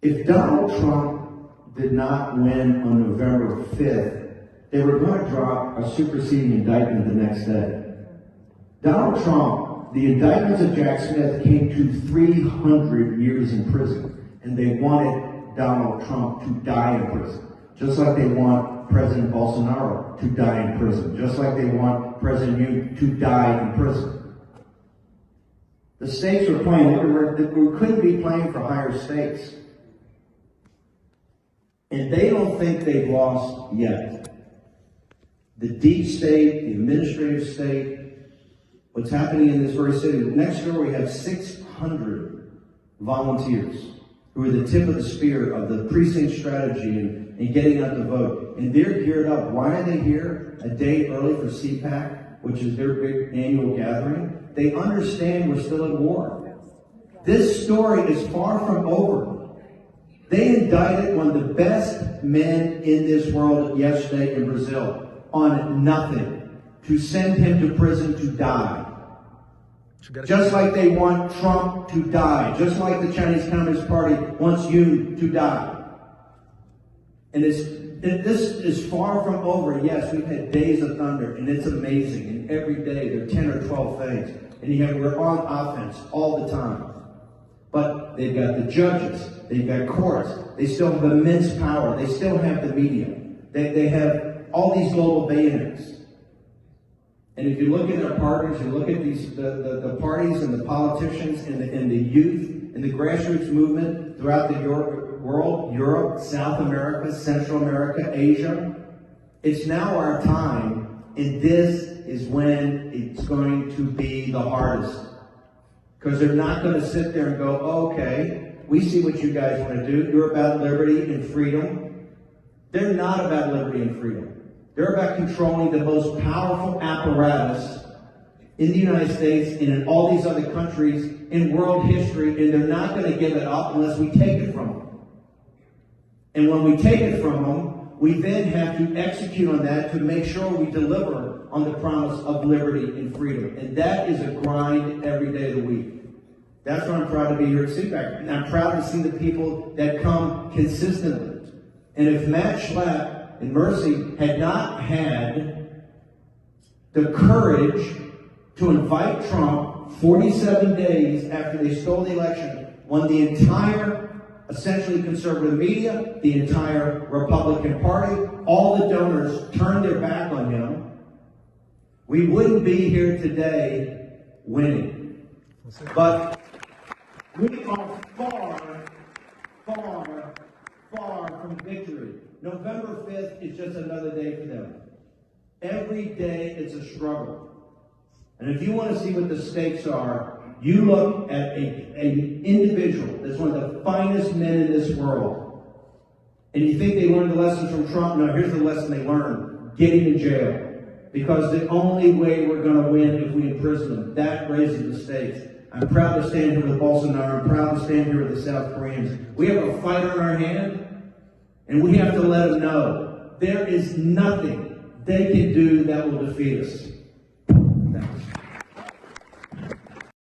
If Donald Trump did not win on November 5th, they were going to drop a superseding indictment the next day. Donald Trump, the indictments of Jack Smith came to 300 years in prison, and they wanted Donald Trump to die in prison, just like they want President Bolsonaro to die in prison, just like they want President Yoon to die in prison. The stakes were playing, we couldn't be playing for higher stakes. And they don't think they've lost yet. The deep state, the administrative state, what's happening in this very city. Next door we have 600 volunteers who are the tip of the spear of the precinct strategy and getting out the vote. And they're geared up. Why are they here a day early for CPAC, which is their big annual gathering? They understand we're still at war. This story is far from over. They indicted one of the best men in this world yesterday in Brazil on nothing, to send him to prison to die. Just like they want Trump to die, just like the Chinese Communist Party wants you to die. And this is far from over. Yes, we've had days of thunder, and it's amazing. And every day there are 10 or 12 things. And yet we're on offense all the time. But they've got the judges, they've got courts, they still have immense power, they still have the media, they have all these global bayonets. And if you look at their partners, you look at these the parties and the politicians and the youth and the grassroots movement throughout the world, Europe, South America, Central America, Asia, it's now our time, and this is when it's going to be the hardest. Because they're not going to sit there and go, okay, we see what you guys want to do. You're about liberty and freedom. They're not about liberty and freedom. They're about controlling the most powerful apparatus in the United States and in all these other countries in world history, and they're not going to give it up unless we take it from them. And when we take it from them, we then have to execute on that to make sure we deliver on the promise of liberty and freedom. And that is a grind every day of the week. That's why I'm proud to be here at CPAC. And I'm proud to see the people that come consistently. And if Matt Schlapp and Mercy had not had the courage to invite Trump 47 days after they stole the election, when the entire essentially conservative media, the entire Republican Party, all the donors turned their back on him, we wouldn't be here today winning. But we are far, far, far from victory. November 5th is just another day for them. Every day it's a struggle. And if you want to see what the stakes are, you look at an individual that's one of the finest men in this world. And you think they learned the lessons from Trump? No, here's the lesson they learned. Get him in jail. Because the only way we're going to win if we imprison them. That raises the stakes. I'm proud to stand here with Bolsonaro. I'm proud to stand here with the South Koreans. We have a fight on our hand, and we have to let them know there is nothing they can do that will defeat us.